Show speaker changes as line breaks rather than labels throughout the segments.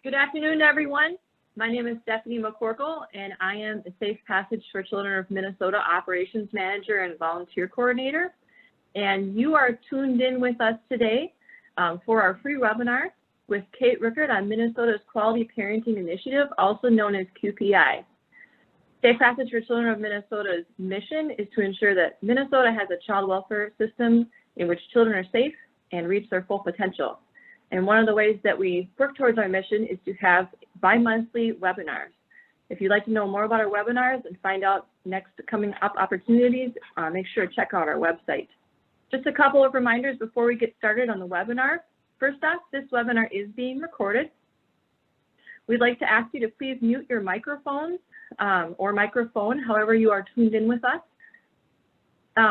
Good afternoon, everyone. My name is Stephanie McCorkle, and I am the Safe Passage for Children of Minnesota Operations Manager and Volunteer Coordinator. And you are tuned in with us today for our free webinar with Kate Rickord on Minnesota's Quality Parenting Initiative, also known as QPI. Safe Passage for Children of Minnesota's mission is to ensure that Minnesota has a child welfare system in which children are safe and reach their full potential. And one of the ways that we work towards our mission is to have bi-monthly webinars. If you'd like to know more about our webinars and find out next coming up opportunities, make sure to check out our website. Just a couple of reminders before we get started on the webinar. First off, this webinar is being recorded. We'd like to ask you to please mute your microphones or microphone, however you are tuned in with us.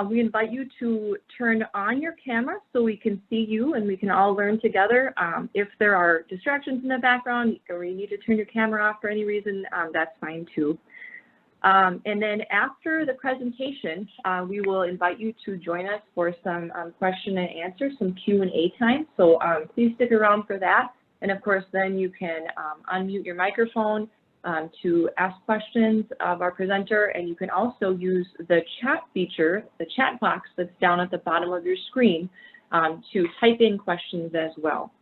We invite you to turn on your camera so we can see you and we can all learn together. If there are distractions in the background or you need to turn your camera off for any reason, that's fine too. And then after the presentation, we will invite you to join us for some question and answer, some Q&A time. So please stick around for that. And of course, then you can unmute your microphone to ask questions of our presenter, and you can also use the chat feature, the chat box that's down at the bottom of your screen to type in questions as well.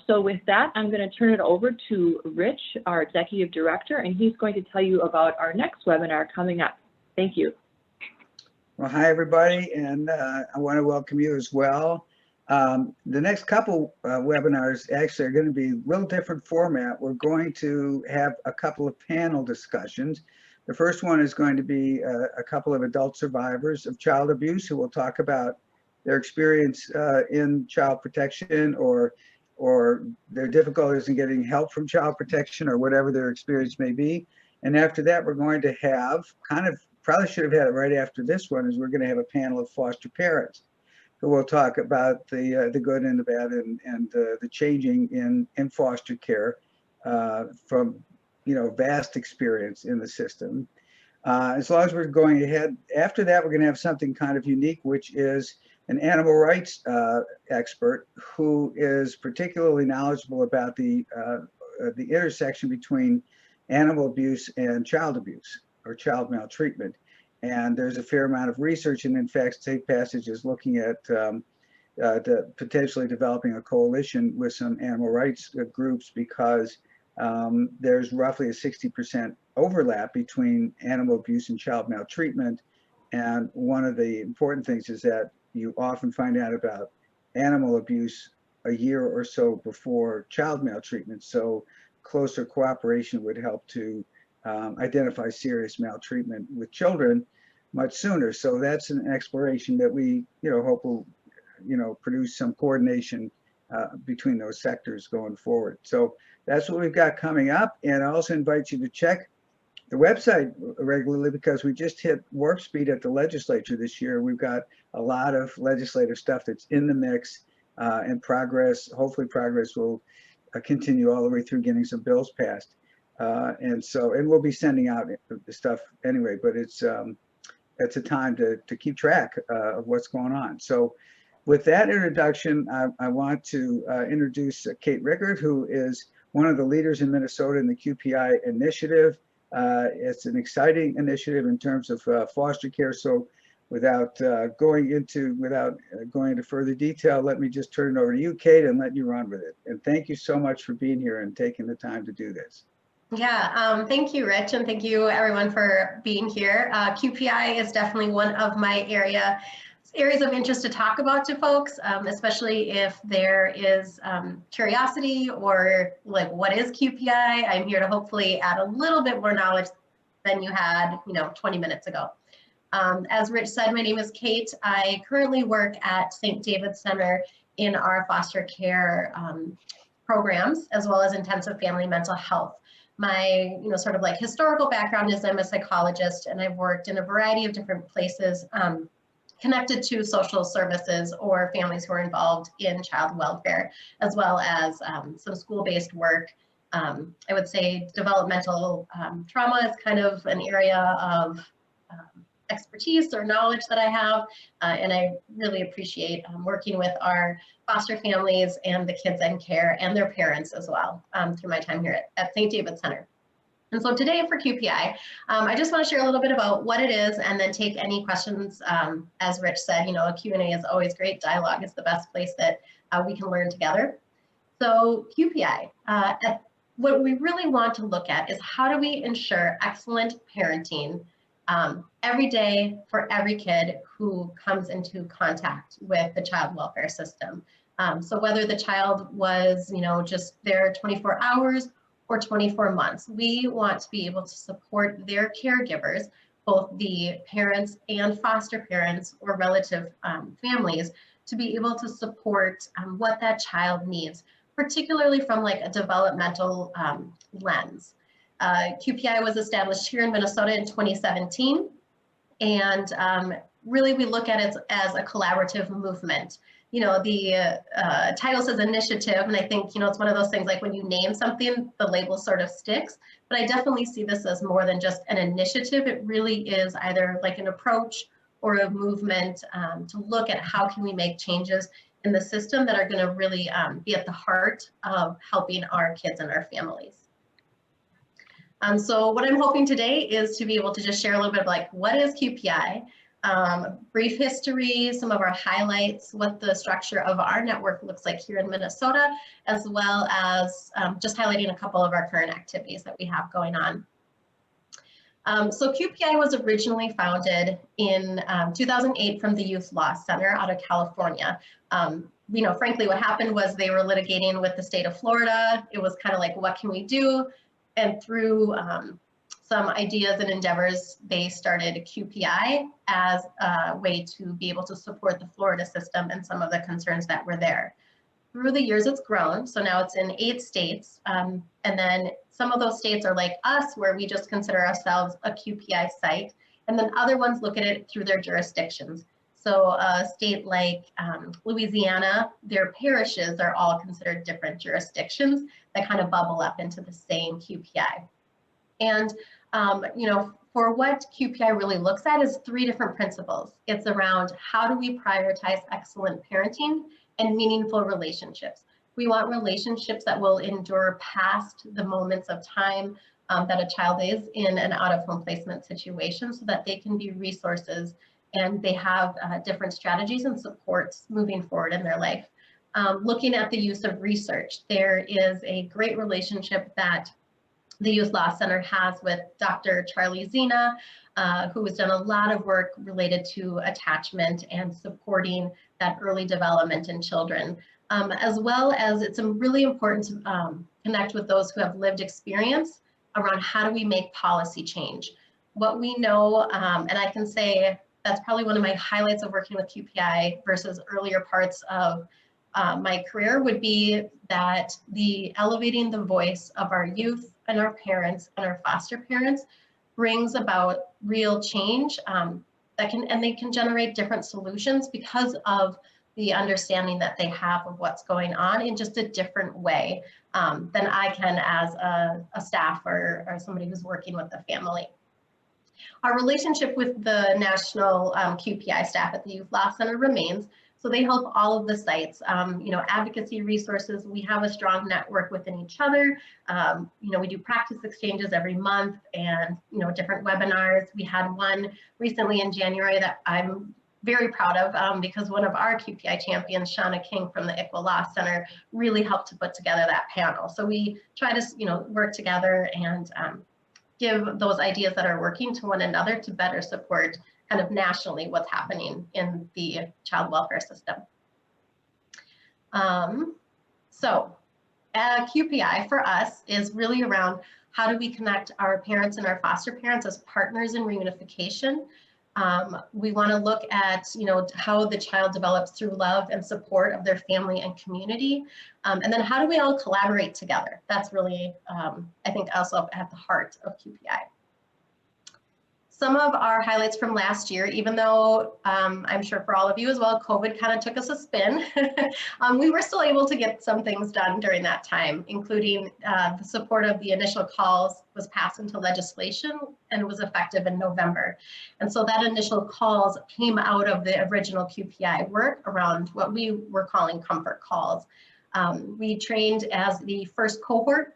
So with that, I'm going to turn it over to Rich, our Executive Director, and he's going to tell you about our next webinar coming up. Thank you.
Well, hi, everybody, and I want to welcome you as well. The next couple webinars actually are going to be a little different format. We're going to have a couple of panel discussions. The first one is going to be a couple of adult survivors of child abuse who will talk about their experience in child protection or their difficulties in getting help from child protection or whatever their experience may be. And after that, we're going to have probably should have had it right after this one, is we're going to have a panel of foster parents who will talk about the good and the bad and the changing in foster care from vast experience in the system. As long as we're going ahead, after that we're going to have something kind of unique, which is an animal rights expert who is particularly knowledgeable about the intersection between animal abuse and child abuse or child maltreatment. And there's a fair amount of research, and in fact, Safe Passage is looking at potentially developing a coalition with some animal rights groups because there's roughly a 60% overlap between animal abuse and child maltreatment. And one of the important things is that you often find out about animal abuse a year or so before child maltreatment. So closer cooperation would help to identify serious maltreatment with children much sooner. So that's an exploration that we hope will produce some coordination between those sectors going forward. So that's what we've got coming up. And I also invite you to check the website regularly because we just hit warp speed at the legislature this year. We've got a lot of legislative stuff that's in the mix and progress. Hopefully progress will continue all the way through getting some bills passed. And we'll be sending out the stuff anyway, but it's a time to keep track of what's going on. So with that introduction, I want to introduce Kate Rickord, who is one of the leaders in Minnesota in the QPI initiative. It's an exciting initiative in terms of foster care. So without going into further detail, let me just turn it over to you, Kate, and let you run with it. And thank you so much for being here and taking the time to do this.
Yeah, thank you, Rich, and thank you everyone for being here. QPI is definitely one of my areas of interest to talk about to folks, especially if there is curiosity or like, what is QPI? I'm here to hopefully add a little bit more knowledge than you had, 20 minutes ago. As Rich said, my name is Kate. I currently work at St. David's Center in our foster care programs, as well as intensive family mental health. My, sort of like historical background is I'm a psychologist, and I've worked in a variety of different places connected to social services or families who are involved in child welfare, as well as some school-based work. I would say developmental trauma is kind of an area of expertise or knowledge that I have, and I really appreciate working with our foster families and the kids in care and their parents as well through my time here at St. David's Center. And so today for QPI, I just want to share a little bit about what it is and then take any questions. As Rich said, you know, a Q&A is always great. Dialogue is the best place that we can learn together. So QPI, what we really want to look at is how do we ensure excellent parenting every day for every kid who comes into contact with the child welfare system. So whether the child was, you know, just there 24 hours or 24 months, we want to be able to support their caregivers, both the parents and foster parents or relative families, to be able to support what that child needs, particularly from like a developmental lens. QPI was established here in Minnesota in 2017, and really we look at it as a collaborative movement. You know, the title says initiative, and I think, you know, it's one of those things like when you name something, the label sort of sticks, but I definitely see this as more than just an initiative. It really is either like an approach or a movement to look at how can we make changes in the system that are going to really be at the heart of helping our kids and our families. So what I'm hoping today is to be able to just share a little bit of like, what is QPI? Brief history, some of our highlights, what the structure of our network looks like here in Minnesota, as well as just highlighting a couple of our current activities that we have going on. So QPI was originally founded in 2008 from the Youth Law Center out of California. You know, frankly, what happened was they were litigating with the state of Florida. It was kind of like, what can we do? And through some ideas and endeavors, they started QPI as a way to be able to support the Florida system and some of the concerns that were there. Through the years, it's grown. So now it's in 8 states. And then some of those states are like us, where we just consider ourselves a QPI site. And then other ones look at it through their jurisdictions. So a state like Louisiana, their parishes are all considered different jurisdictions that kind of bubble up into the same QPI. And you know, for what QPI really looks at is 3 different principles. It's around how do we prioritize excellent parenting and meaningful relationships. We want relationships that will endure past the moments of time that a child is in an out-of-home placement situation, so that they can be resources and they have different strategies and supports moving forward in their life. Looking at the use of research, there is a great relationship that the Youth Law Center has with Dr. Charlie Zena, who has done a lot of work related to attachment and supporting that early development in children, as well as it's really important to connect with those who have lived experience around how do we make policy change. What we know, and I can say that's probably one of my highlights of working with QPI versus earlier parts of my career, would be that the elevating the voice of our youth and our parents and our foster parents brings about real change they can generate different solutions because of the understanding that they have of what's going on in just a different way than I can as a staff or somebody who's working with the family. Our relationship with the national QPI staff at the Youth Law Center remains. So they help all of the sites, you know, advocacy resources. We have a strong network within each other. You know, we do practice exchanges every month and, you know, different webinars. We had one recently in January that I'm very proud of because one of our QPI champions, Shauna King from the ICWA Law Center, really helped to put together that panel. So we try to, you know, work together and give those ideas that are working to one another to better support kind of nationally what's happening in the child welfare system. So QPI for us is really around how do we connect our parents and our foster parents as partners in reunification. We want to look at, you know, how the child develops through love and support of their family and community. And then how do we all collaborate together? That's really, I think, also at the heart of QPI. some of our highlights from last year, even though I'm sure for all of you as well, COVID kind of took us a spin, we were still able to get some things done during that time, including the support of the initial calls was passed into legislation and was effective in November. And so that initial calls came out of the original QPI work around what we were calling comfort calls. We trained as the first cohort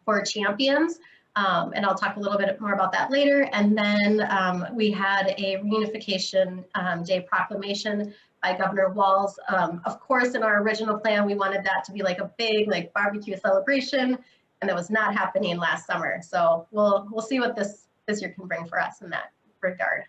for champions. And I'll talk a little bit more about that later. And then we had a reunification day proclamation by Governor Walz. Of course, in our original plan, we wanted that to be like a big barbecue celebration, and that was not happening last summer. So we'll see what this year can bring for us in that regard.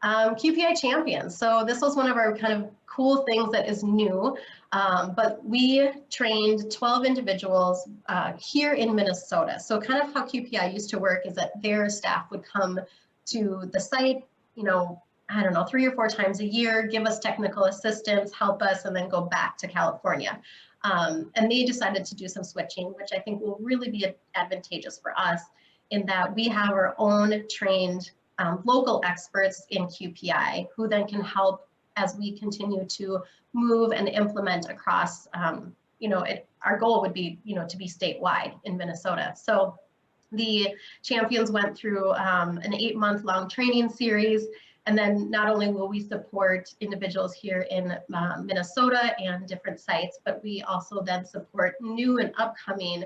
QPI champions. So this was one of our kind of cool things that is new, but we trained 12 individuals here in Minnesota. So kind of how QPI used to work is that their staff would come to the site, I don't know, 3 or 4 times a year, give us technical assistance, help us, and then go back to California. And they decided to do some switching, which I think will really be advantageous for us in that we have our own trained local experts in QPI who then can help as we continue to move and implement across, our goal would be, to be statewide in Minnesota. So the champions went through an 8-month-long training series. And then not only will we support individuals here in Minnesota and different sites, but we also then support new and upcoming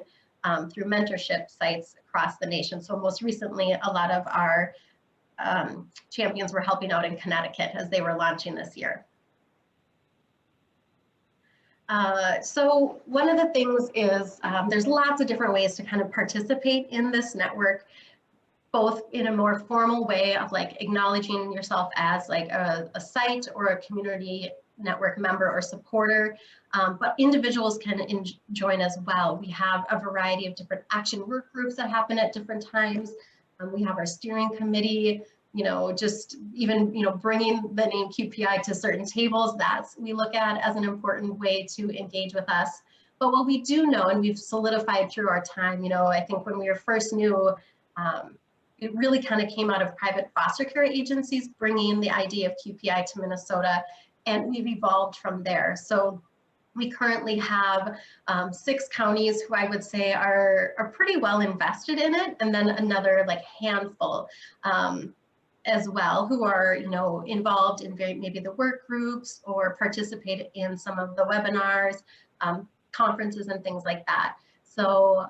through mentorship sites across the nation. So most recently, a lot of our champions were helping out in Connecticut as they were launching this year. So one of the things is there's lots of different ways to kind of participate in this network, both in a more formal way of acknowledging yourself as a site or a community network member or supporter, but individuals can join as well. We have a variety of different action work groups that happen at different times. We have our steering committee, just even, bringing the name QPI to certain tables, we look at as an important way to engage with us. But what we do know, and we've solidified through our time, I think when we were first new, it really kind of came out of private foster care agencies bringing the idea of QPI to Minnesota, and we've evolved from there. So we currently have 6 counties who I would say are pretty well invested in it, and then another handful as well who are involved in maybe the work groups or participate in some of the webinars, conferences and things like that. So,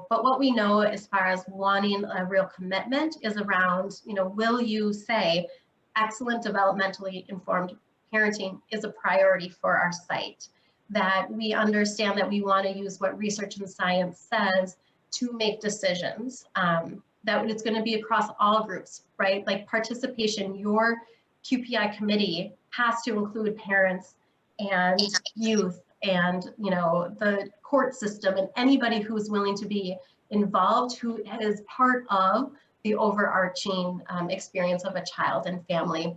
but what we know as far as wanting a real commitment is around, will you say excellent developmentally informed parenting is a priority for our site? That we understand that we want to use what research and science says to make decisions, that it's going to be across all groups, right? Participation, your QPI committee has to include parents and youth and, the court system and anybody who's willing to be involved, who is part of the overarching experience of a child and family.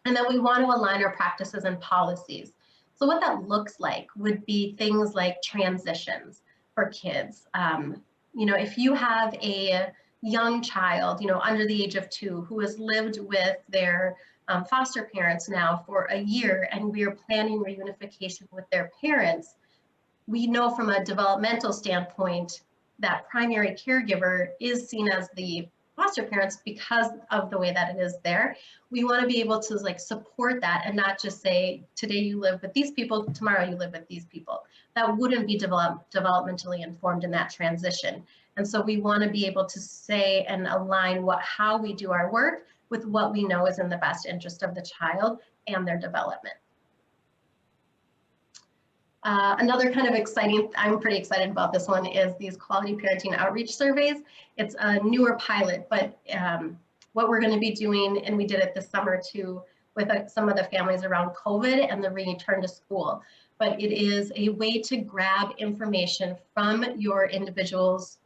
And then we want to align our practices and policies. So what that looks like would be things like transitions for kids. If you have a young child, under the age of 2 who has lived with their foster parents now for a year, and we are planning reunification with their parents, we know from a developmental standpoint that primary caregiver is seen as the foster parents because of the way that it is there. We want to be able to support that and not just say, today you live with these people, tomorrow you live with these people. That wouldn't be developmentally informed in that transition. And so we want to be able to say and align how we do our work with what we know is in the best interest of the child and their development. Another kind of exciting, I'm pretty excited about this one, is these quality parenting outreach surveys. It's a newer pilot, but what we're going to be doing, and we did it this summer too, with some of the families around COVID and the return to school. But it is a way to grab information from your individuals,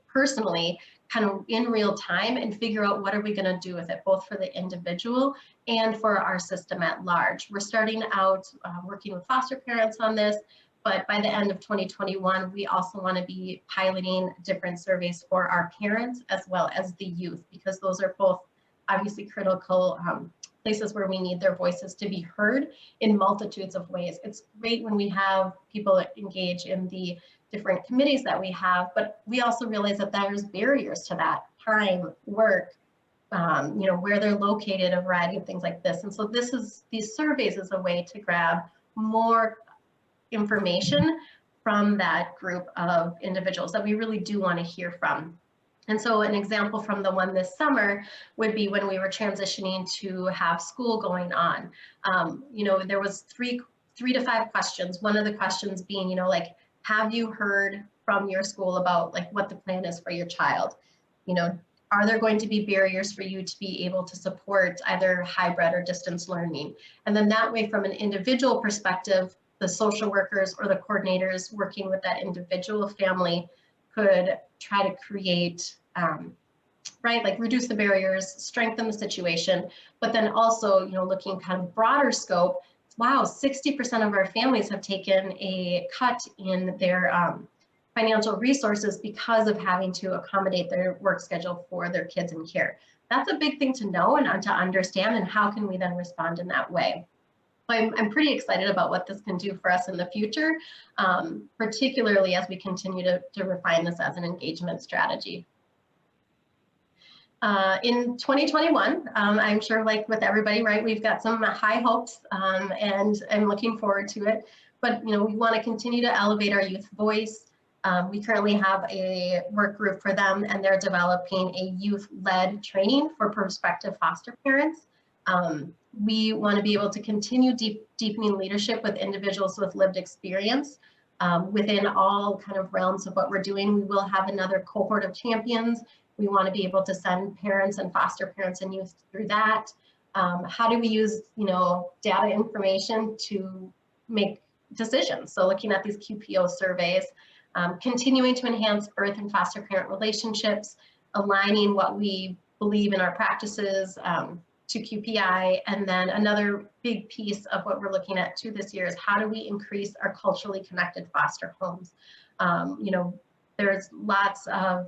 personally, kind of in real time, and figure out what are we going to do with it, both for the individual and for our system at large. We're starting out working with foster parents on this, But by the end of 2021, we also want to be piloting different surveys for our parents as well as the youth, because those are both obviously critical places where we need their voices to be heard in multitudes of ways. It's great when we have people that engage in the different committees that we have, but we also realize that there's barriers to that: time, work, where they're located, a variety of things like this. And so these surveys is a way to grab more information from that group of individuals that we really do want to hear from. And so an example from the one this summer would be when we were transitioning to have school going on. There was three to five questions. One of the questions being, like, have you heard from your school about like what the plan is for your child? Are there going to be barriers for you to be able to support either hybrid or distance learning? And then that way, from an individual perspective, the social workers or the coordinators working with that individual family could try to create, reduce the barriers, strengthen the situation, but then also, looking kind of broader scope. Wow, 60% of our families have taken a cut in their financial resources because of having to accommodate their work schedule for their kids in care. That's a big thing to know and to understand, and how can we then respond in that way? So I'm pretty excited about what this can do for us in the future, particularly as we continue to refine this as an engagement strategy. In 2021, I'm sure, like with everybody, right, we've got some high hopes, and I'm looking forward to it. But we want to continue to elevate our youth voice. We currently have a work group for them, and they're developing a youth-led training for prospective foster parents. We want to be able to continue deepening leadership with individuals with lived experience within all kind of realms of what we're doing. We will have another cohort of champions. We want to be able to send parents and foster parents and youth through that. How do we use, data information to make decisions? So looking at these QPO surveys, continuing to enhance birth and foster parent relationships, aligning what we believe in our practices to QPI. And then another big piece of what we're looking at too this year is how do we increase our culturally connected foster homes? There's lots of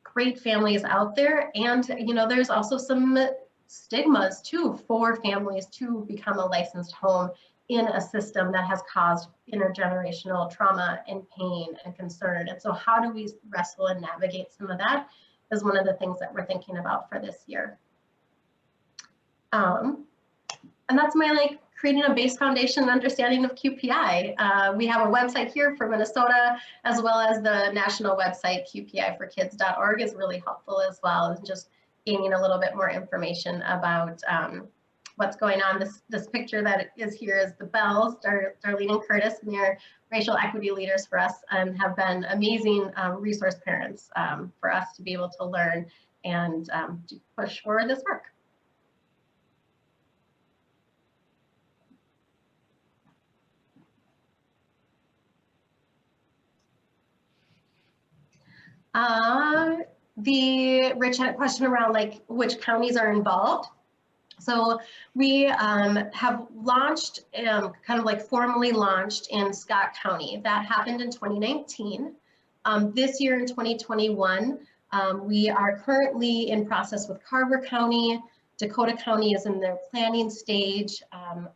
great families out there, and there's also some stigmas too for families to become a licensed home in a system that has caused intergenerational trauma and pain and concern. And so how do we wrestle and navigate some of that is one of the things that we're thinking about for this year. And that's my creating a base foundation and understanding of QPI. We have a website here for Minnesota, as well as the national website, qpiforkids.org, is really helpful as well, and just gaining a little bit more information about what's going on. This picture that is here is the Bells, Darlene and Curtis, and they're racial equity leaders for us and have been amazing resource parents for us to be able to learn and to push forward this work. Rich had a question around which counties are involved. So we have launched, formally launched in Scott County. That happened in 2019. This year in 2021, we are currently in process with Carver County. Dakota County is in their planning stage.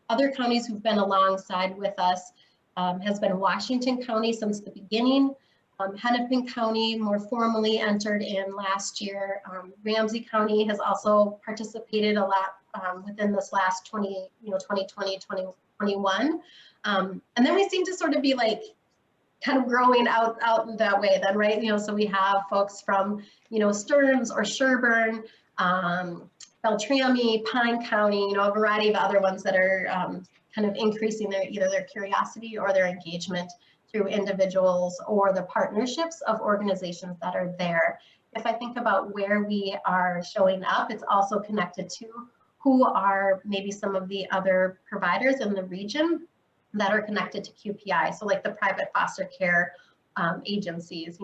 Other counties who've been alongside with us has been Washington County since the beginning. Hennepin County more formally entered in last year. Ramsey County has also participated a lot within this last 2020, 2021. And then we seem to sort of be kind of growing out that way then, right? So we have folks from, Stearns or Sherburne, Beltrami, Pine County, a variety of other ones that are kind of increasing either their curiosity or their engagement through individuals or the partnerships of organizations that are there. If I think about where we are showing up, it's also connected to who are maybe some of the other providers in the region that are connected to QPI. So the private foster care agencies,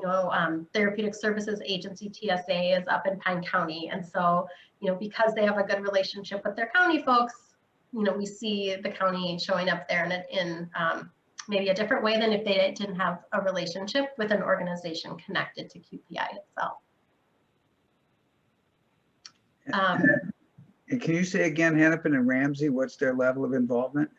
Therapeutic Services Agency, TSA, is up in Pine County. And so, because they have a good relationship with their county folks, we see the county showing up there in maybe a different way than if they didn't have a relationship with an organization connected to QPI itself.
And can you say again, Hennepin and Ramsey, what's their level of involvement?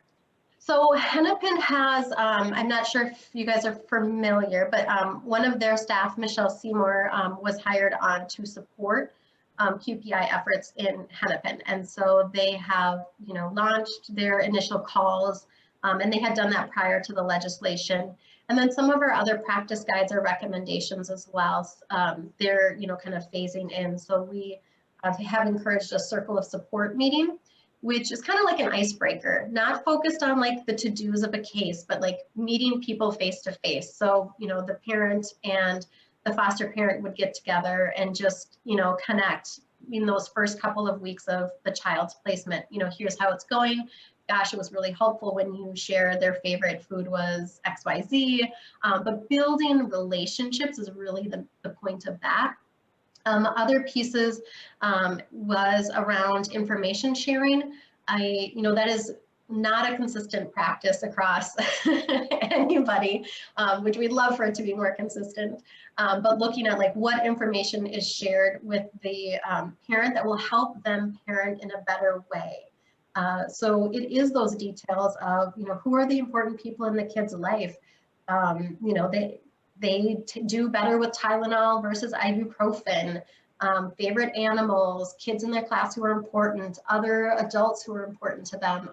So Hennepin has, I'm not sure if you guys are familiar, but one of their staff, Michelle Seymour, was hired on to support QPI efforts in Hennepin. And so they have, launched their initial calls, and they had done that prior to the legislation. And then some of our other practice guides or recommendations as well, they're, kind of phasing in. So we have encouraged a circle of support meeting, which is kind of like an icebreaker, not focused on like the to-dos of a case, but like meeting people face to face. So, the parent and the foster parent would get together and just, connect in those first couple of weeks of the child's placement. Here's how it's going. Gosh, it was really helpful when you shared their favorite food was XYZ. But building relationships is really the point of that. Other pieces was around information sharing. That is not a consistent practice across anybody, which we'd love for it to be more consistent. But looking at like what information is shared with the parent that will help them parent in a better way. So it is those details of, who are the important people in the kid's life. They do better with Tylenol versus ibuprofen, favorite animals, kids in their class who are important, other adults who are important to them.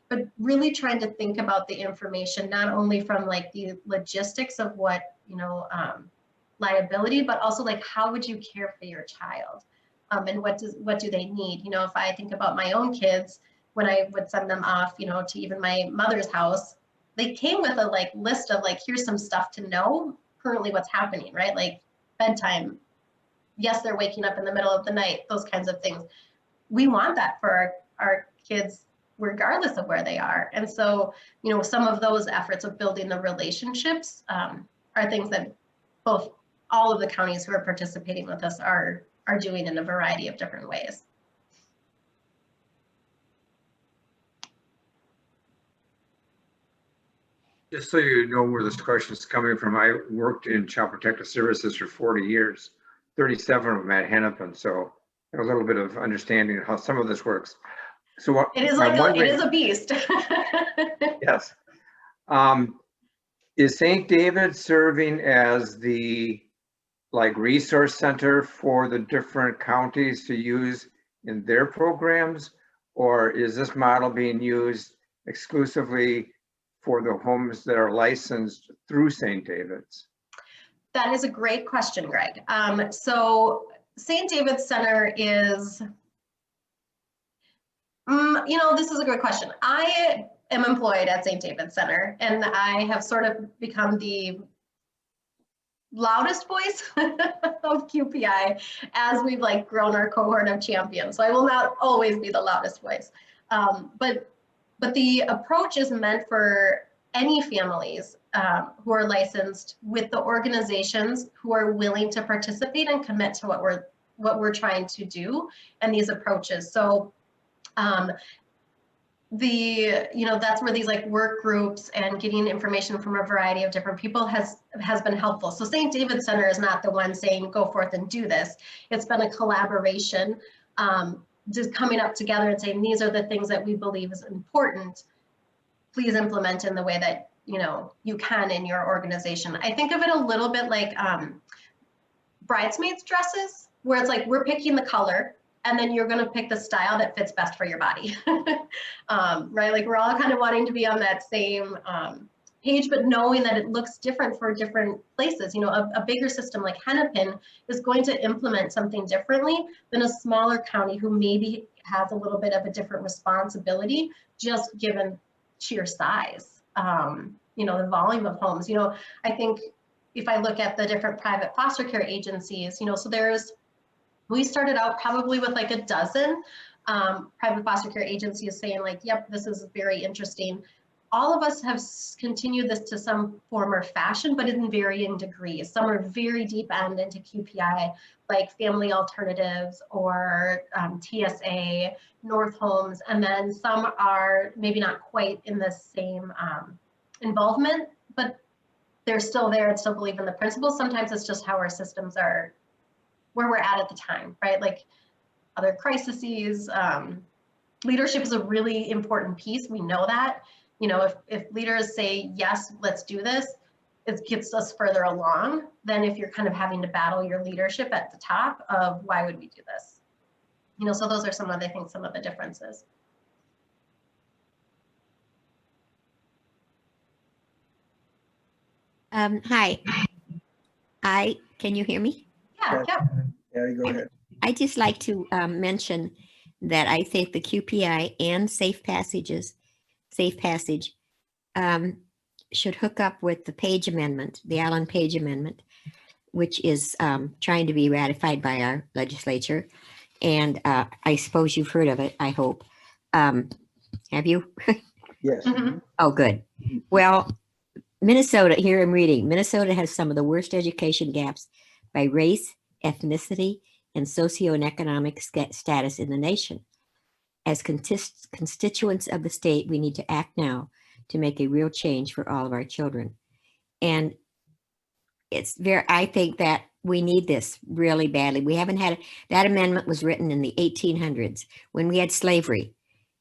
But really trying to think about the information, not only from like the logistics of what, liability, but also like, how would you care for your child? And what do they need? If I think about my own kids, when I would send them off, to even my mother's house, they came with a list of here's some stuff to know currently what's happening, right? Like bedtime. Yes, they're waking up in the middle of the night, those kinds of things. We want that for our kids, regardless of where they are. And so, some of those efforts of building the relationships are things that all of the counties who are participating with us are doing in a variety of different ways.
Just so you know where this question is coming from, I worked in Child Protective Services for 40 years, 37 of them at Hennepin, so I have a little bit of understanding of how some of this works. So what
it is it is a beast.
Yes. Is St. David serving as the resource center for the different counties to use in their programs, or is this model being used exclusively for the homes that are licensed through St. David's?
That is a great question, Greg. So St. David's Center is, this is a great question. I am employed at St. David's Center, and I have sort of become the loudest voice of QPI as we've grown our cohort of champions. So I will not always be the loudest voice, but the approach is meant for any families who are licensed with the organizations who are willing to participate and commit to what we're trying to do and these approaches. So that's where these work groups and getting information from a variety of different people has been helpful. So St. David's Center is not the one saying go forth and do this. It's been a collaboration, just coming up together and saying these are the things that we believe is important. Please implement in the way that you can in your organization. I think of it a little bit like bridesmaids dresses, where it's we're picking the color, and then you're going to pick the style that fits best for your body. Right? We're all kind of wanting to be on that same page, but knowing that it looks different for different places. A bigger system like Hennepin is going to implement something differently than a smaller county who maybe has a little bit of a different responsibility, just given sheer size, the volume of homes. I think if I look at the different private foster care agencies, so we started out probably with a dozen private foster care agencies saying yep, this is very interesting. All of us have continued this to some form or fashion, but in varying degrees. Some are very deep end into QPI, like Family Alternatives or TSA, North Homes, and then some are maybe not quite in the same involvement, but they're still there and still believe in the principles. Sometimes it's just how our systems are, where we're at the time, right? Like other crises, leadership is a really important piece. We know that, you know, if leaders say, yes, let's do this, it gets us further along than if you're kind of having to battle your leadership at the top of why would we do this? You know, so those are some of, I think, some of the differences.
Hi. Can you hear me?
Yeah, yeah.
Yeah, go ahead.
I'd just like to mention that I think the QPI and Safe Passage should hook up with the Page Amendment, the Allen Page Amendment, which is trying to be ratified by our legislature. And I suppose you've heard of it, I hope. Have you?
Yes.
Mm-hmm.
Oh, good. Well, Minnesota, here I'm reading, Minnesota has some of the worst education gaps by race, ethnicity, and socioeconomic status in the nation. As constituents of the state, we need to act now to make a real change for all of our children. And I think that we need this really badly. We haven't had, that amendment was written in the 1800s when we had slavery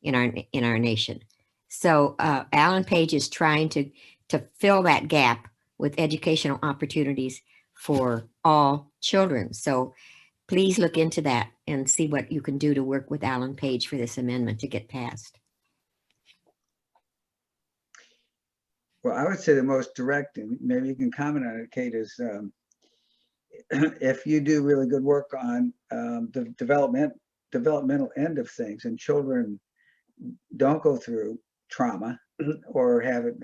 in our nation. So Allen Page is trying to fill that gap with educational opportunities for all children. So please look into that and see what you can do to work with Allen Page for this amendment to get passed.
Well, I would say the most direct, and maybe you can comment on it, Kate, is if you do really good work on the developmental end of things, and children don't go through trauma or have it,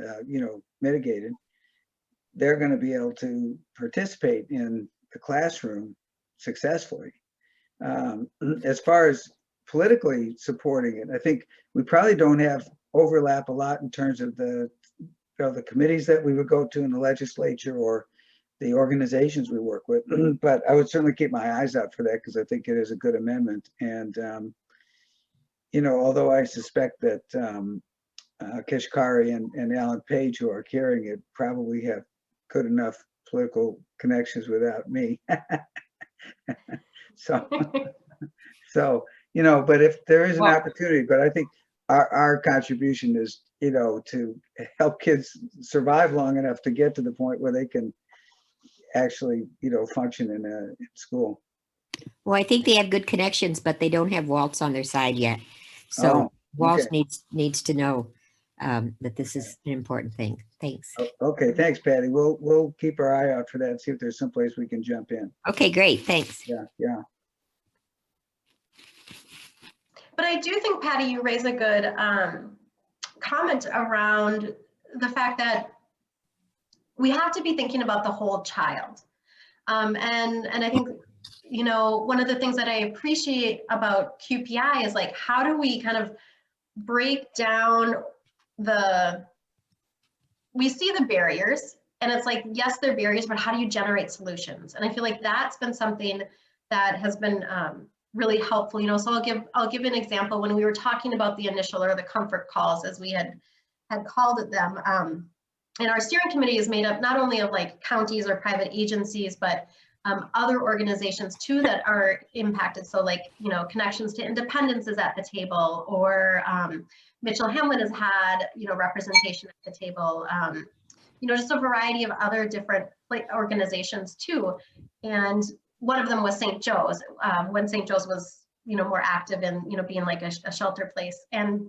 mitigated, they're going to be able to participate in the classroom successfully. As far as politically supporting it, I think we probably don't have overlap a lot in terms of the committees that we would go to in the legislature or the organizations we work with. But I would certainly keep my eyes out for that because I think it is a good amendment. And, although I suspect that Kashkari and Allen Page, who are carrying it, probably have good enough political connections without me. So, but if there is an opportunity, but I think our contribution is, to help kids survive long enough to get to the point where they can actually, function in school.
Well, I think they have good connections, but they don't have Waltz on their side yet. So Waltz needs to know that this is an important thing. Thanks.
Okay, thanks, Patty. We'll keep our eye out for that and see if there's someplace we can jump in.
Okay, great. Thanks.
Yeah.
But I do think, Patty, you raise a good comment around the fact that we have to be thinking about the whole child. And I think, one of the things that I appreciate about QPI is like, how do we kind of break down we see the barriers, and it's like, yes, they're barriers, but how do you generate solutions? And I feel like that's been something that has been really helpful, so I'll give an example. When we were talking about the initial or the comfort calls, as we had called it them, and our steering committee is made up not only of like counties or private agencies, but other organizations too that are impacted. So like, Connections to Independence is at the table, or Mitchell Hamlin has had, representation at the table, just a variety of other different organizations too. And one of them was St. Joe's, when St. Joe's was, more active in, being like a shelter place. And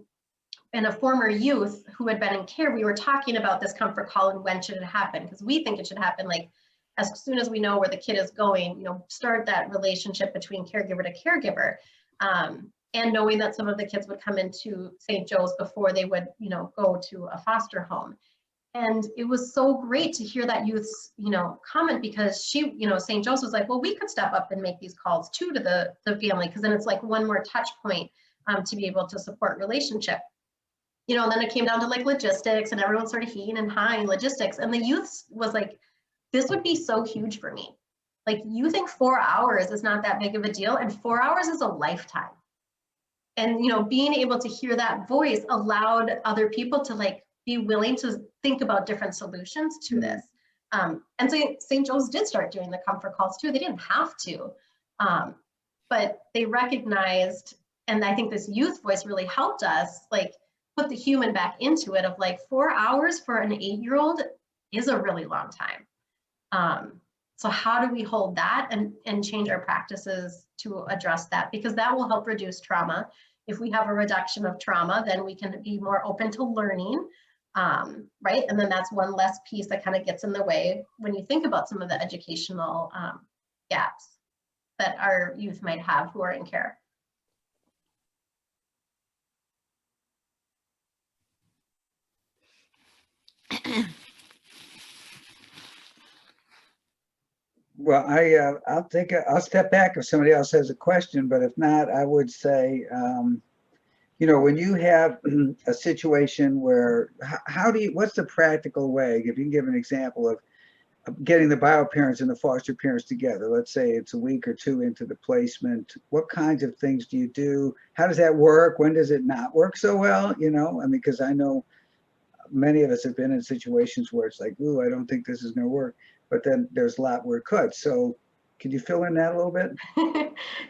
a former youth who had been in care, we were talking about this comfort call and when should it happen? Because we think it should happen like as soon as we know where the kid is going, start that relationship between caregiver to caregiver. And knowing that some of the kids would come into St. Joe's before they would, go to a foster home. And it was so great to hear that youth's, comment, because she, St. Joe's was like, well, we could step up and make these calls too to the family, because then it's like one more touch point to be able to support relationship. And then it came down to like logistics, and everyone started heeing and hawing logistics. And the youth was like, this would be so huge for me. Like, you think 4 hours is not that big of a deal, and 4 hours is a lifetime. And, being able to hear that voice allowed other people to like be willing to think about different solutions to this. And so St. Joe's did start doing the comfort calls too. They didn't have to, but they recognized, and I think this youth voice really helped us, like, put the human back into it, of like 4 hours for an 8-year-old is a really long time. So how do we hold that and change our practices to address that? Because that will help reduce trauma. If we have a reduction of trauma, then we can be more open to learning, right? And then that's one less piece that kind of gets in the way when you think about some of the educational gaps that our youth might have who are in care.
Well, I'll step back if somebody else has a question, but if not, I would say, when you have a situation where, what's the practical way, if you can give an example of getting the bio parents and the foster parents together, let's say it's a week or two into the placement, what kinds of things do you do? How does that work? When does it not work so well? Because I know many of us have been in situations where it's like, ooh, I don't think this is going to work. But then there's a lot where it could. So can you fill in that a little bit?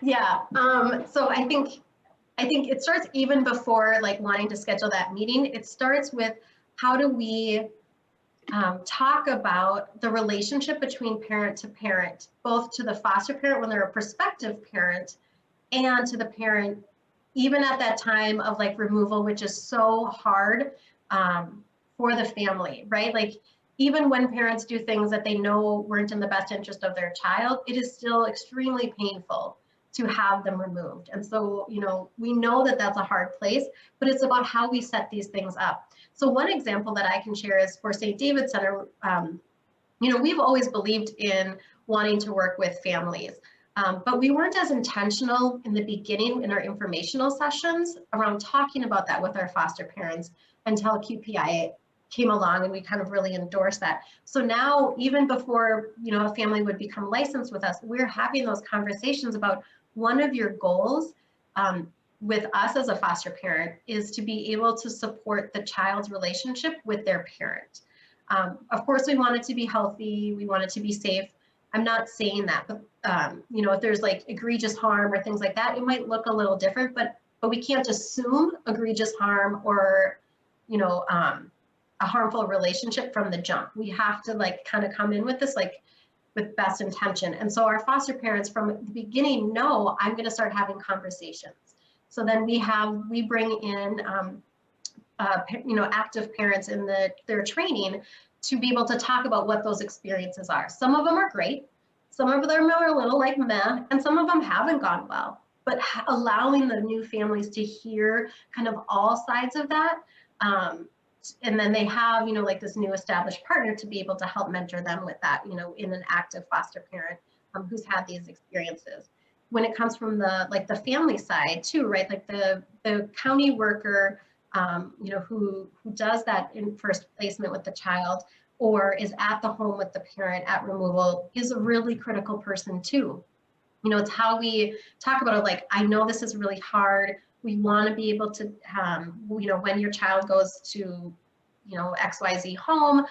Yeah. So I think it starts even before like wanting to schedule that meeting. It starts with, how do we talk about the relationship between parent to parent, both to the foster parent when they're a prospective parent, and to the parent even at that time of like removal, which is so hard for the family, right? Like, even when parents do things that they know weren't in the best interest of their child, it is still extremely painful to have them removed. And so, we know that that's a hard place, but it's about how we set these things up. So one example that I can share is for St. David's Center. We've always believed in wanting to work with families, but we weren't as intentional in the beginning in our informational sessions around talking about that with our foster parents until QPI came along and we kind of really endorsed that. So now, even before, a family would become licensed with us, we're having those conversations about, one of your goals with us as a foster parent is to be able to support the child's relationship with their parent. Of course, we want it to be healthy. We want it to be safe. I'm not saying that, but if there's like egregious harm or things like that, it might look a little different, but we can't assume egregious harm or, a harmful relationship from the jump. We have to like kind of come in with this, like, with best intention. And so our foster parents from the beginning know, I'm going to start having conversations. So then we bring in, active parents in their training to be able to talk about what those experiences are. Some of them are great. Some of them are a little like meh, and some of them haven't gone well, but allowing the new families to hear kind of all sides of that. And then they have, like this new established partner to be able to help mentor them with that, in an active foster parent who's had these experiences. When it comes from the family side too, right? Like the county worker, who does that in first placement with the child or is at the home with the parent at removal is a really critical person too. It's how we talk about it. Like, I know this is really hard. We want to be able to, when your child goes to, XYZ home,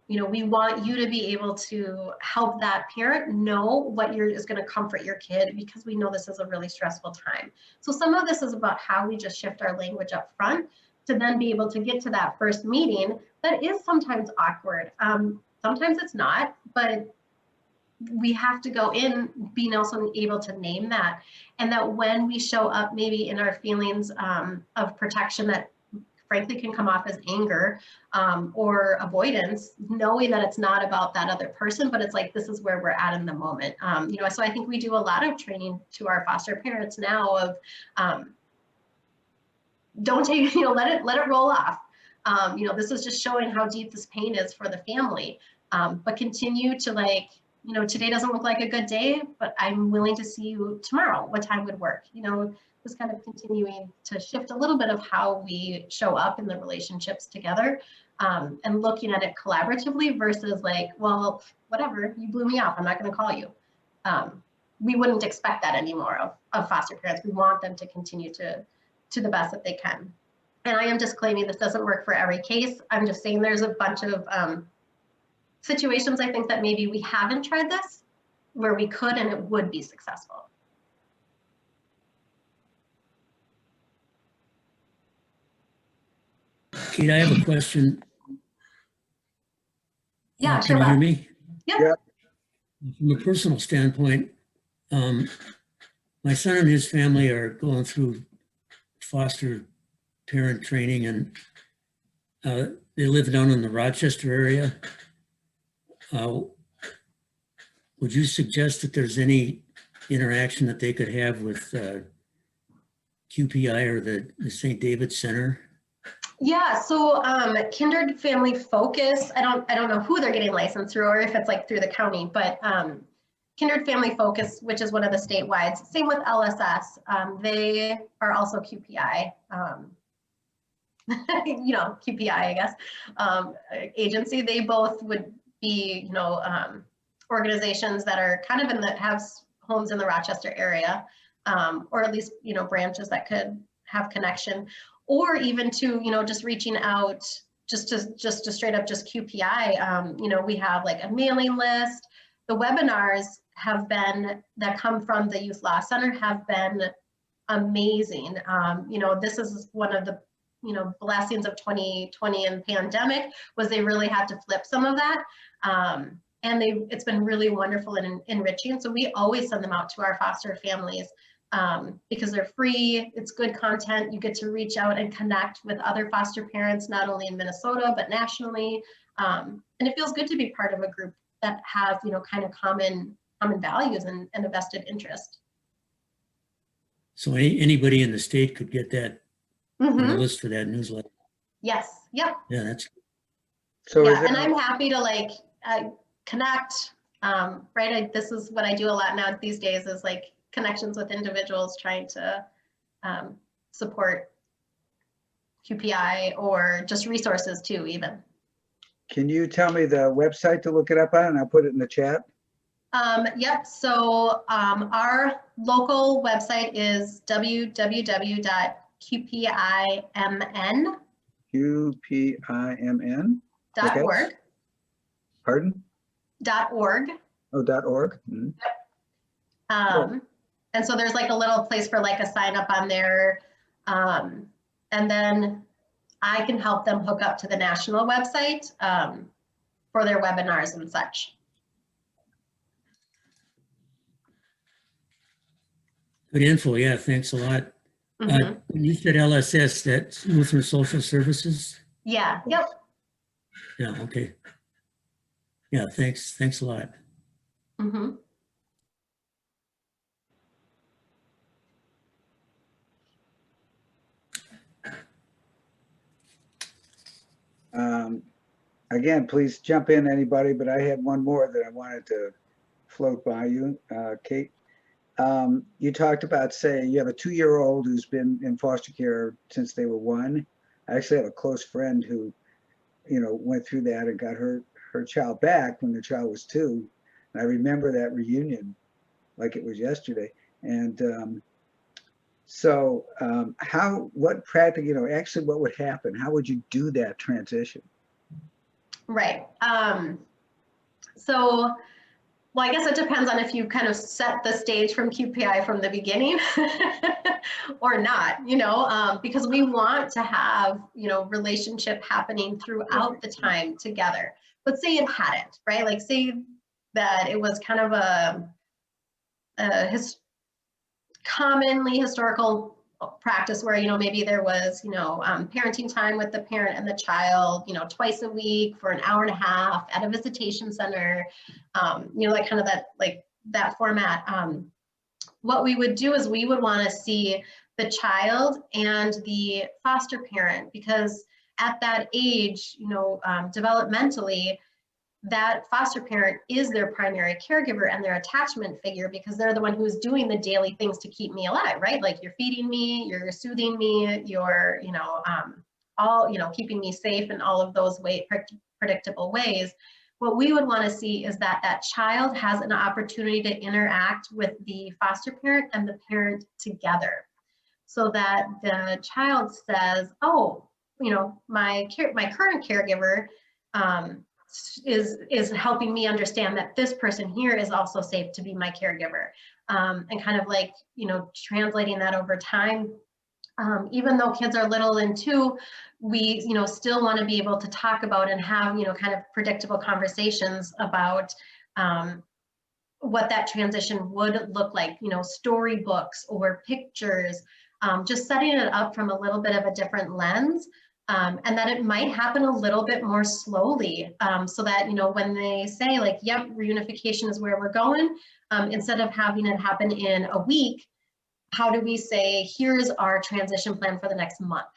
we want you to be able to help that parent know what is going to comfort your kid, because we know this is a really stressful time. So some of this is about how we just shift our language up front to then be able to get to that first meeting that is sometimes awkward. Sometimes it's not, but we have to go in being also able to name that, and that when we show up maybe in our feelings of protection that frankly can come off as anger or avoidance, knowing that it's not about that other person, but it's like, this is where we're at in the moment. So I think we do a lot of training to our foster parents now of don't take, let it roll off. This is just showing how deep this pain is for the family, but continue to today doesn't look like a good day, but I'm willing to see you tomorrow. What time would work? Just kind of continuing to shift a little bit of how we show up in the relationships together, and looking at it collaboratively versus like, well, whatever, you blew me up, I'm not going to call you. We wouldn't expect that anymore of foster parents. We want them to continue to the best that they can. And I am just claiming this doesn't work for every case. I'm just saying there's a bunch of situations I think that maybe we haven't tried this where we could and it would be successful.
Kate, I have a question.
Yeah,
Can
sure.
you hear
Bob.
me?
Yep.
Yeah.
From a personal standpoint, my son and his family are going through foster parent training, and they live down in the Rochester area. Would you suggest that there's any interaction that they could have with QPI or the St. David Center?
Yeah, so Kindred Family Focus, I don't know who they're getting licensed through or if it's like through the county, but Kindred Family Focus, which is one of the statewide, same with LSS, they are also QPI, you know, QPI, I guess, agency. They both would be, you know, organizations that are kind of in the, have homes in the Rochester area, or at least, you know, branches that could have connection. Or even to, you know, just reaching out, just to straight up just QPI. You know, we have like a mailing list. The webinars have been, that come from the Youth Law Center have been amazing. You know, this is one of the, you know, blessings of 2020 and pandemic was they really had to flip some of that. And it's been really wonderful and enriching. So we always send them out to our foster families. Because they're free, it's good content, you get to reach out and connect with other foster parents, not only in Minnesota, but nationally. And it feels good to be part of a group that have, you know, kind of common values and a vested interest.
So anybody in the state could get that on the
Mm-hmm.
list for that newsletter?
Yes, yep.
Yeah, that's
So is
Yeah, and
there,
I'm happy to like connect, right? This is what I do a lot now these days is like connections with individuals trying to support QPI or just resources too, even.
can you tell me the website to look it up on, and I'll put it in the chat?
Yep, so our local website is www.qpimn.org.
QPIMN, okay. Pardon?
.org.
Oh, .org. Mhm.
And so there's like a little place for like a sign up on there. And then I can help them hook up to the national website for their webinars and such.
good info. Yeah, thanks a lot.
Mhm.
When you said LSS, that's Lutheran Social Services?
Yeah, yep.
Yeah, okay. Yeah, thanks a lot.
Mhm.
Again, please jump in, anybody, but I had one more that I wanted to float by you, Kate. You talked about, say, you have a 2-year-old who's been in foster care since they were 1. I actually have a close friend who, you know, went through that and got her child back when the child was 2. And I remember that reunion like it was yesterday. And what practically, you know, actually what would happen? How would you do that transition?
Right. So, well, I guess it depends on if you kind of set the stage from QPI from the beginning or not, you know, because we want to have, you know, relationship happening throughout the time together. But say it hadn't, right? Like say that it was kind of a commonly historical practice where, you know, maybe there was, you know, parenting time with the parent and the child, you know, twice a week for an hour and a half at a visitation center, you know, like kind of that format. What we would do is we would want to see the child and the foster parent, because at that age, you know, developmentally, that foster parent is their primary caregiver and their attachment figure, because they're the one who's doing the daily things to keep me alive, right? Like you're feeding me, you're soothing me, you're, you know, all, you know, keeping me safe in all of those predictable ways. What we would want to see is that that child has an opportunity to interact with the foster parent and the parent together. so that the child says, oh, you know, my current caregiver is helping me understand that this person here is also safe to be my caregiver, and kind of like, you know, translating that over time. Even though kids are little and two, we, you know, still want to be able to talk about and have, you know, kind of predictable conversations about what that transition would look like, you know, storybooks or pictures, just setting it up from a little bit of a different lens, and that it might happen a little bit more slowly, so that, you know, when they say like, yep, reunification is where we're going, instead of having it happen in a week, how do we say, here's our transition plan for the next month?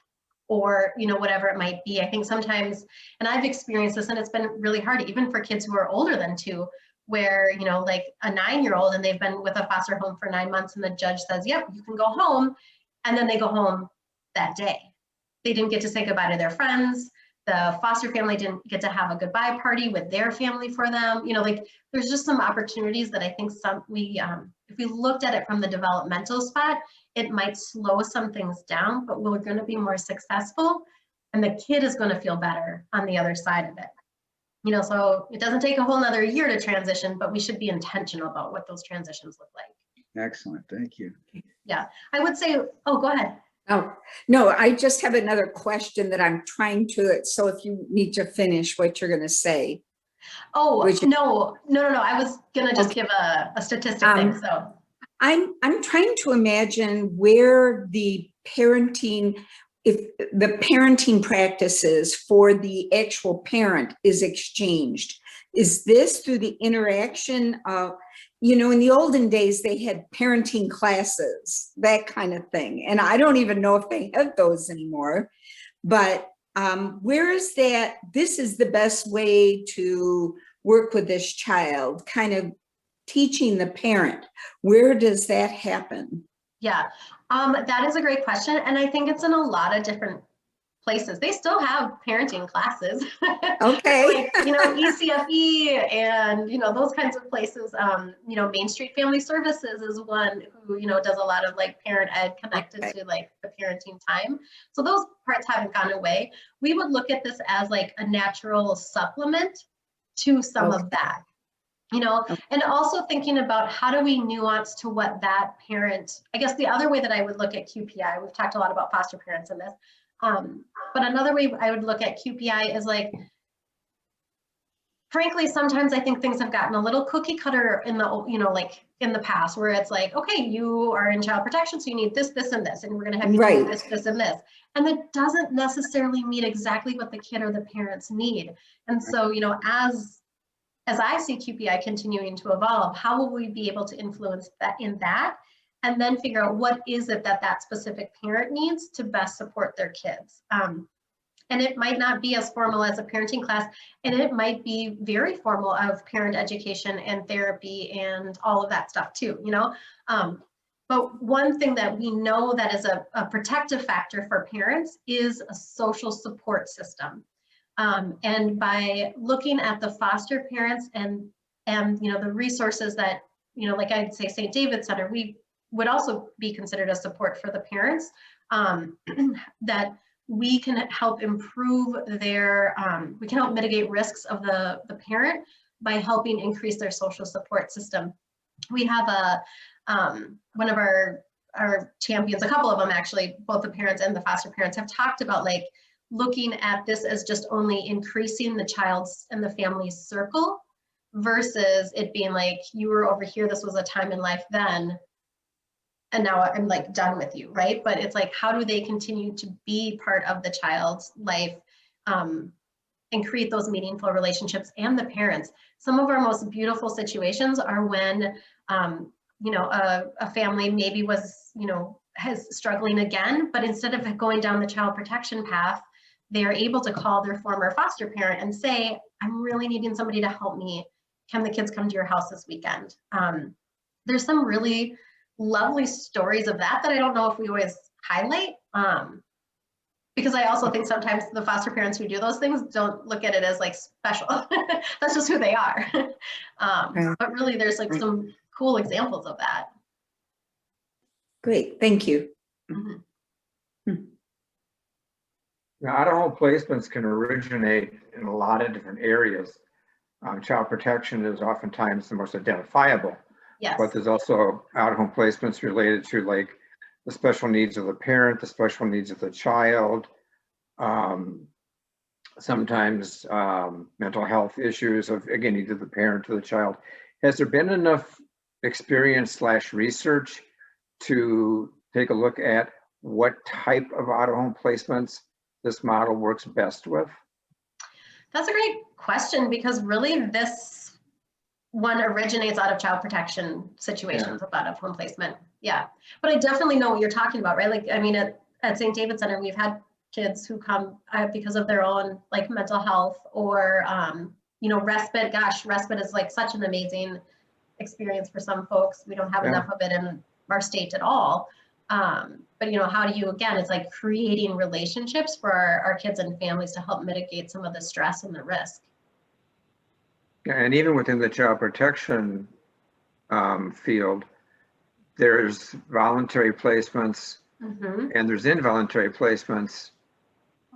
Or, you know, whatever it might be. I think sometimes, and I've experienced this, and it's been really hard, even for kids who are older than 2, where, you know, like a 9-year-old, and they've been with a foster home for 9 months, and the judge says, yep, you can go home. And then they go home that day. They didn't get to say goodbye to their friends. The foster family didn't get to have a goodbye party with their family for them. You know, like there's just some opportunities that I think if we looked at it from the developmental spot, it might slow some things down, but we're going to be more successful, and the kid is going to feel better on the other side of it. You know, so it doesn't take a whole nother year to transition, but we should be intentional about what those transitions look like.
Excellent, thank you.
Yeah, I would say, oh, go ahead.
Oh, no, I just have another question that I'm trying to, so if you need to finish what you're going to say.
Oh, no. I was going to just give a statistic thing, so.
I'm trying to imagine where the parenting, if the parenting practices for the actual parent is exchanged. Is this through the interaction of, you know, in the olden days, they had parenting classes, that kind of thing. And I don't even know if they have those anymore, but where is that, this is the best way to work with this child, kind of teaching the parent, where does that happen?
Yeah, that is a great question. And I think it's in a lot of different places. They still have parenting classes.
Okay.
Like, you know, ECFE and, you know, those kinds of places. You know, Main Street Family Services is one who, you know, does a lot of like parent ed connected to like the parenting time. So those parts haven't gone away. We would look at this as like a natural supplement to some of that. You know, and also thinking about how do we nuance to what that parent, I guess the other way that I would look at QPI, we've talked a lot about foster parents in this, but another way I would look at QPI is like, frankly, sometimes I think things have gotten a little cookie cutter in the, you know, like in the past where it's like, okay, you are in child protection, so you need this, this, and this, and we're going to have you do this, this, and this. And that doesn't necessarily meet exactly what the kid or the parents need. And so, you know, as I see QPI continuing to evolve, how will we be able to influence that and then figure out what is it that specific parent needs to best support their kids. And it might not be as formal as a parenting class, and it might be very formal of parent education and therapy and all of that stuff too, you know. But one thing that we know that is a protective factor for parents is a social support system. And by looking at the foster parents and you know, the resources that, you know, like I'd say St. David's Center, we would also be considered a support for the parents, that we can help improve their, we can help mitigate risks of the parent by helping increase their social support system. We have one of our champions, a couple of them actually, both the parents and the foster parents have talked about like, looking at this as just only increasing the child's and the family's circle versus it being like, you were over here, this was a time in life then, and now I'm like done with you, right? But it's like, how do they continue to be part of the child's life and create those meaningful relationships and the parents? Some of our most beautiful situations are when, you know, a family maybe was, you know, has struggling again, but instead of going down the child protection path, they are able to call their former foster parent and say, I'm really needing somebody to help me. Can the kids come to your house this weekend? There's some really lovely stories of that I don't know if we always highlight, because I also think sometimes the foster parents who do those things don't look at it as like special. That's just who they are. But really there's like some cool examples of that.
Great, thank you.
Mhm.
Now, out-of-home placements can originate in a lot of different areas. Child protection is oftentimes the most identifiable,
Yes.
but there's also out-of-home placements related to like the special needs of the parent, the special needs of the child, sometimes mental health issues of, again, either the parent or the child. Has there been enough experience/research to take a look at what type of out-of-home placements this model works best with?
That's a great question, because really this one originates out of child protection situations of out-of-home placement. Yeah, but I definitely know what you're talking about, right? Like, I mean, at St. David Center, we've had kids who come because of their own like mental health or, you know, respite. Gosh, respite is like such an amazing experience for some folks. We don't have enough of it in our state at all. But you know, how do you, again, it's like creating relationships for our kids and families to help mitigate some of the stress and the risk.
And even within the child protection field, there's voluntary placements and there's involuntary placements.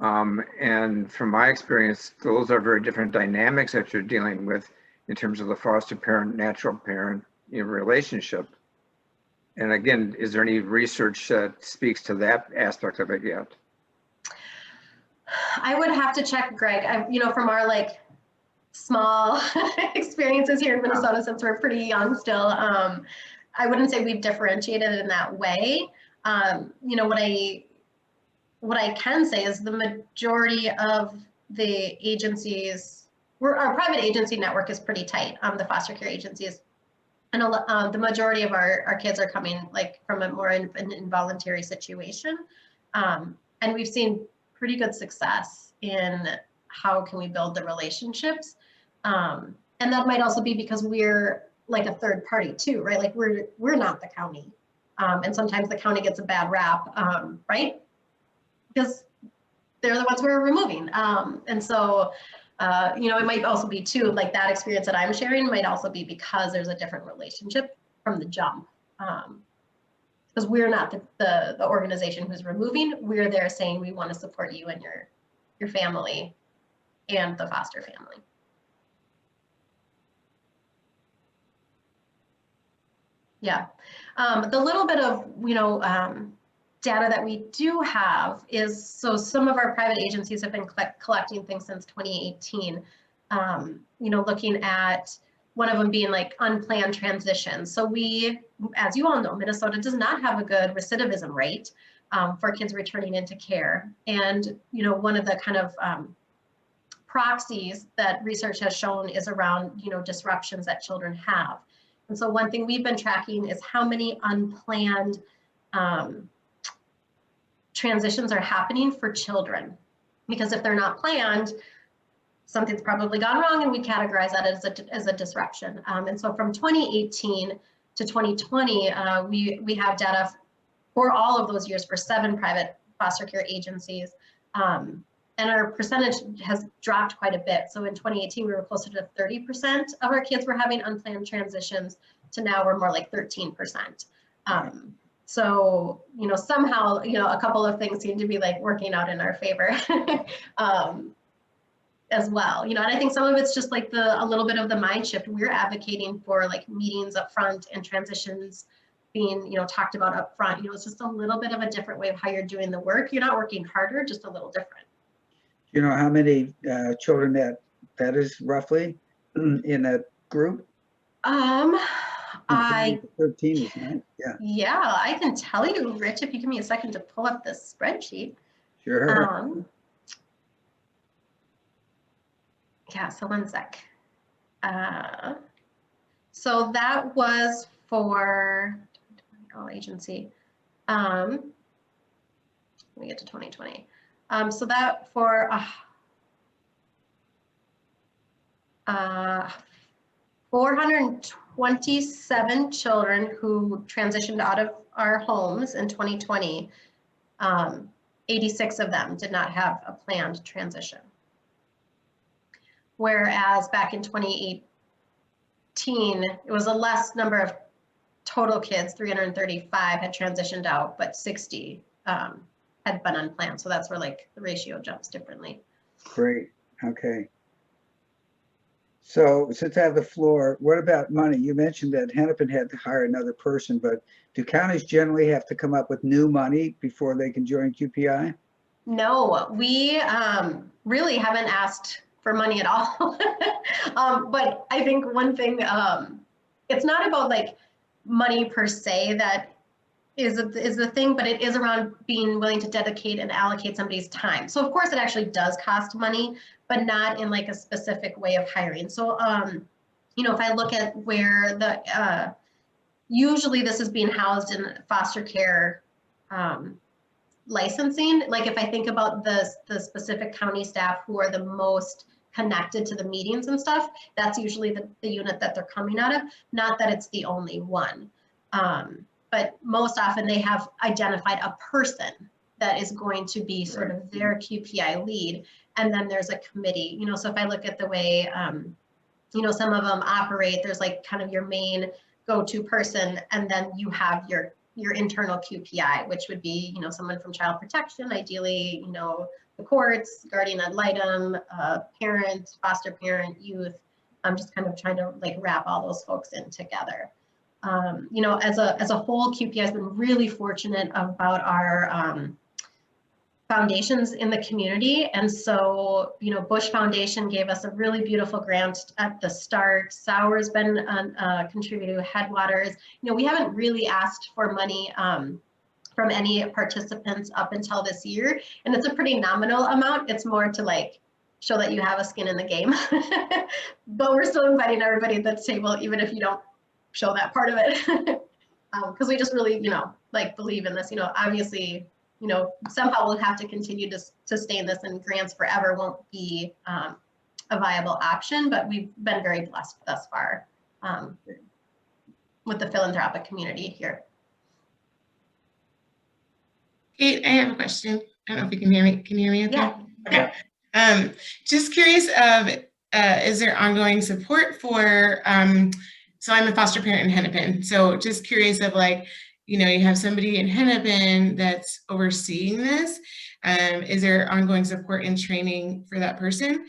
And from my experience, those are very different dynamics that you're dealing with in terms of the foster parent, natural parent, you know, relationship. And again, is there any research that speaks to that aspect of it yet?
I would have to check, Greg. You know, from our like small experiences here in Minnesota, since we're pretty young still, I wouldn't say we've differentiated in that way. You know, what I can say is the majority of the agencies, our private agency network is pretty tight, the foster care agencies. And the majority of our kids are coming like from a more an involuntary situation. And we've seen pretty good success in how can we build the relationships. And that might also be because we're like a third party too, right? Like we're not the county. And sometimes the county gets a bad rap, right? Because they're the ones we're removing. And so, you know, it might also be too, like that experience that I'm sharing might also be because there's a different relationship from the jump. Because we're not the organization who's removing, we're there saying we want to support you and your family and the foster family. Yeah, the little bit of, you know, data that we do have is, so some of our private agencies have been collecting things since 2018, you know, looking at one of them being like unplanned transitions. So we, as you all know, Minnesota does not have a good recidivism rate for kids returning into care. And, you know, one of the kind of proxies that research has shown is around, you know, disruptions that children have. And so one thing we've been tracking is how many unplanned transitions are happening for children. Because if they're not planned, something's probably gone wrong, and we categorize that as a disruption. And so from 2018 to 2020, we have data for all of those years for 7 private foster care agencies. And our percentage has dropped quite a bit. So in 2018, we were closer to 30% of our kids were having unplanned transitions, to now we're more like 13%. So, you know, somehow, you know, a couple of things seem to be like working out in our favor as well. You know, and I think some of it's just like a little bit of the mind shift. We're advocating for like meetings up front and transitions being, you know, talked about up front. You know, it's just a little bit of a different way of how you're doing the work. You're not working harder, just a little different.
You know how many children that is roughly in that group? 13 is nice.
Yeah, I can tell you, Rich, if you give me a second to pull up this spreadsheet.
Sure.
Yeah, so one sec. So that was for all agency. Let me get to 2020. So that for 427 children who transitioned out of our homes in 2020, 86 of them did not have a planned transition. Whereas back in 2018, it was a less number of total kids, 335 had transitioned out, but 60 had been unplanned. So that's where like the ratio jumps differently.
Great. Okay. So since I have the floor, what about money? You mentioned that Hennepin had to hire another person, but do counties generally have to come up with new money before they can join QPI?
No, we really haven't asked for money at all. But I think one thing, it's not about like money per se that is the thing, but it is around being willing to dedicate and allocate somebody's time. So of course it actually does cost money, but not in like a specific way of hiring. So, you know, if I look at where the, usually this is being housed in foster care licensing, like if I think about the specific county staff who are the most connected to the meetings and stuff, that's usually the unit that they're coming out of, not that it's the only one. But most often they have identified a person that is going to be sort of their QPI lead. And then there's a committee, you know, so if I look at the way, you know, some of them operate, there's like kind of your main go-to person, and then you have your internal QPI, which would be, you know, someone from child protection, ideally, you know, the courts, guardian ad litem, parent, foster parent, youth. I'm just kind of trying to like wrap all those folks in together. You know, as a whole, QPI has been really fortunate about our foundations in the community. And so, you know, Bush Foundation gave us a really beautiful grant at the start. Sauer's been contributing to Headwaters. You know, we haven't really asked for money from any participants up until this year. And it's a pretty nominal amount. It's more to like show that you have a skin in the game. But we're still inviting everybody at the table, even if you don't show that part of it. Because we just really, you know, like believe in this, you know, obviously, you know, somehow we'll have to continue to sustain this, and grants forever won't be a viable option, but we've been very blessed thus far with the philanthropic community here.
Kate, I have a question. I don't know if you can hear me. Can you hear me okay?
Yeah.
Okay. Just curious of, is there ongoing support for, so I'm a foster parent in Hennepin. So just curious of like, you know, you have somebody in Hennepin that's overseeing this. Is there ongoing support and training for that person?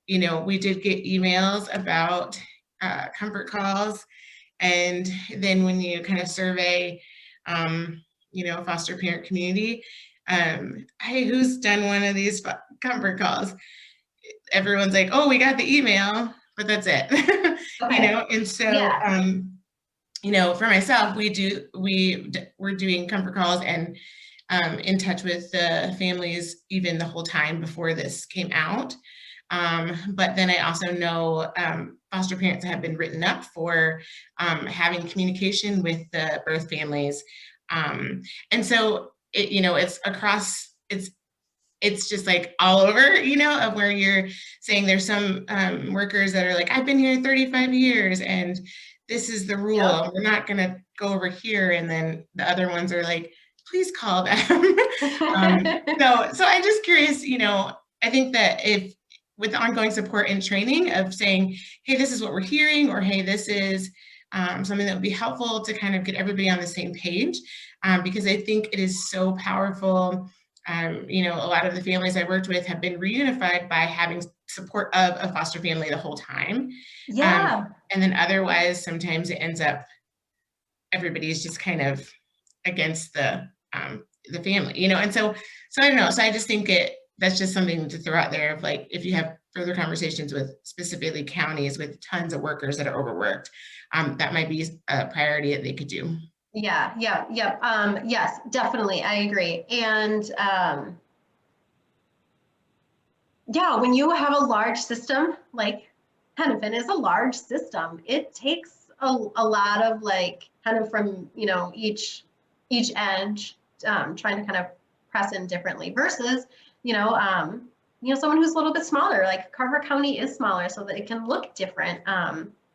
You know, we did get emails about comfort calls. And then when you kind of survey, you know, foster parent community, hey, who's done one of these comfort calls? Everyone's like, oh, we got the email, but that's it. Okay. You know, and so, yeah. You know, for myself, we're doing comfort calls and in touch with the families even the whole time before this came out. But then I also know foster parents have been written up for having communication with the birth families. And so, you know, it's across, it's just like all over, you know, of where you're saying there's some workers that are like, I've been here 35 years and this is the rule. Yep. We're not going to go over here. And then the other ones are like, please call them. So I'm just curious, you know, I think that if with ongoing support and training of saying, hey, this is what we're hearing, or hey, this is something that would be helpful to kind of get everybody on the same page, because I think it is so powerful. You know, a lot of the families I worked with have been reunified by having support of a foster family the whole time. Yeah. And then otherwise, sometimes it ends up everybody's just kind of against the family, you know. And so I don't know. So I just think that's just something to throw out there of like, if you have further conversations with specifically counties with tons of workers that are overworked, that might be a priority that they could do.
Yeah. Yes, definitely. I agree. And yeah, when you have a large system, like Hennepin is a large system, it takes a lot of like kind of from, you know, each edge, trying to kind of press in differently versus, you know, someone who's a little bit smaller, like Carver County is smaller so that it can look different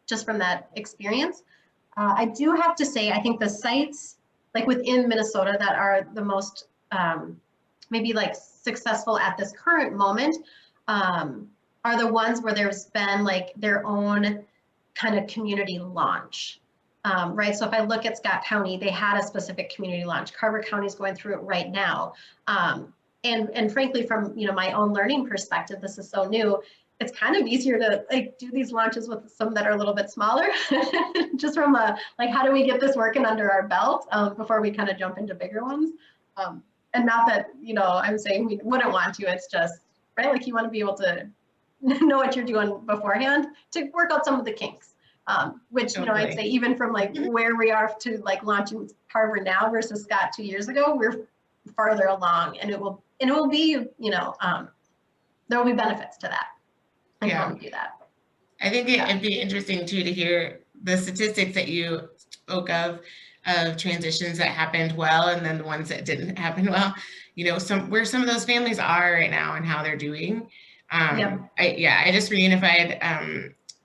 just from that experience. I do have to say, I think the sites like within Minnesota that are the most maybe like successful at this current moment are the ones where there's been like their own kind of community launch. right? So if I look at Scott County, they had a specific community launch. Carver County is going through it right now. And frankly, from my own learning perspective, this is so new. It's kind of easier to like do these launches with some that are a little bit smaller, just from a like, how do we get this working under our belt before we kind of jump into bigger ones? And not that I'm saying we wouldn't want to. It's just right, like you want to be able to know what you're doing beforehand to work out some of the kinks. Which
Totally.
I'd say even from like where we are to like launching Carver now versus Scott 2 years ago, we're farther along, and it will be there will be benefits to that. And how we do that.
I think it'd be interesting too to hear the statistics that you spoke of transitions that happened well and then the ones that didn't happen well. Where some of those families are right now and how they're doing. I just reunified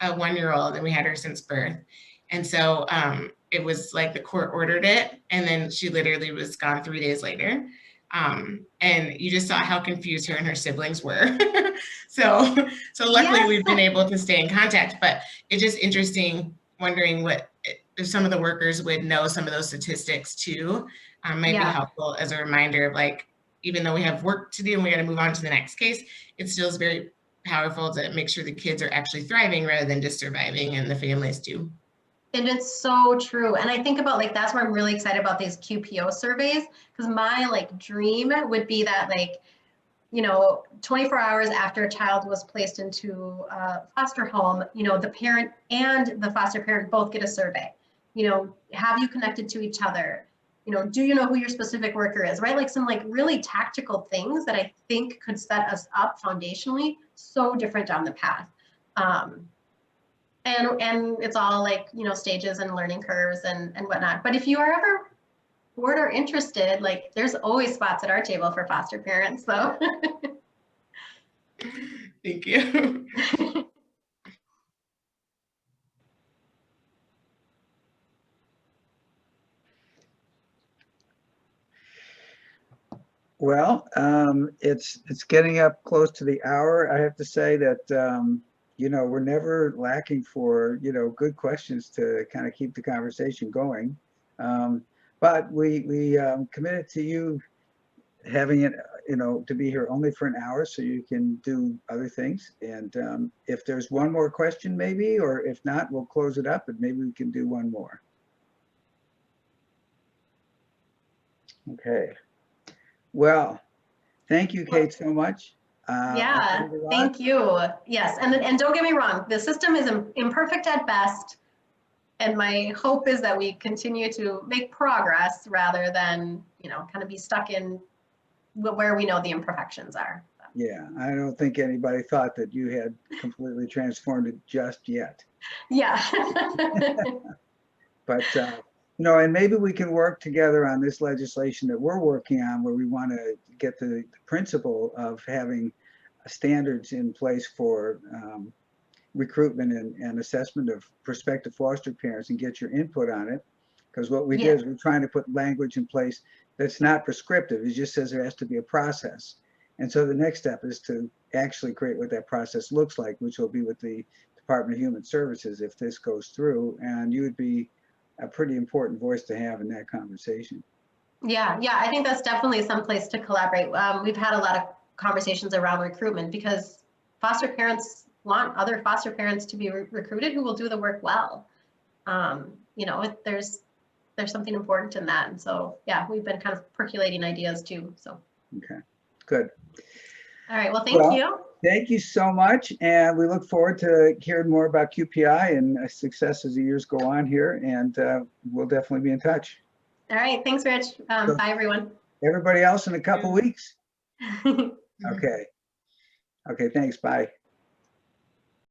a 1-year-old, and we had her since birth, and so it was like the court ordered it, and then she literally was gone 3 days later. And you just saw how confused her and her siblings were. So luckily
Yes.
we've been able to stay in contact, but it's just interesting wondering if some of the workers would know some of those statistics too. Might be helpful as a reminder of like, even though we have work to do and we got to move on to the next case, it still is very powerful to make sure the kids are actually thriving rather than just surviving, and the families too.
And it's so true. And I think about like, that's why I'm really excited about these QPO surveys, because my like dream would be that like, 24 hours after a child was placed into a foster home, the parent and the foster parent both get a survey. Have you connected to each other? Do you know who your specific worker is, right? Like some like really tactical things that I think could set us up foundationally so different down the path. And it's all like, stages and learning curves and whatnot. But if you are ever bored or interested, like there's always spots at our table for foster parents. So
Thank you.
Well, it's getting up close to the hour. I have to say that we're never lacking for good questions to kind of keep the conversation going. But we committed to you having it to be here only for an hour, so you can do other things. And if there's one more question, maybe, or if not, we'll close it up and maybe we can do one more. Okay. Well, thank you, Kate, so much.
Thank you. Yes, and don't get me wrong, the system is imperfect at best, and my hope is that we continue to make progress rather than kind of be stuck in where we know the imperfections are.
Yeah, I don't think anybody thought that you had completely transformed it just yet.
Yeah.
But and maybe we can work together on this legislation that we're working on, where we want to get the principle of having standards in place for recruitment and assessment of prospective foster parents, and get your input on it. Because what we did is we're trying to put language in place that's not prescriptive. It just says there has to be a process. And so the next step is to actually create what that process looks like, which will be with the Department of Human Services if this goes through. And you would be a pretty important voice to have in that conversation.
Yeah, I think that's definitely some place to collaborate. We've had a lot of conversations around recruitment because foster parents want other foster parents to be recruited who will do the work well. There's something important in that. And so, yeah, we've been kind of percolating ideas too. So.
Okay, good.
All right, well, thank you.
Thank you so much. And we look forward to hearing more about QPI and success as the years go on here. And we'll definitely be in touch.
All right, thanks, Rich. Bye, everyone.
Everybody else in a couple weeks. Okay, thanks, bye.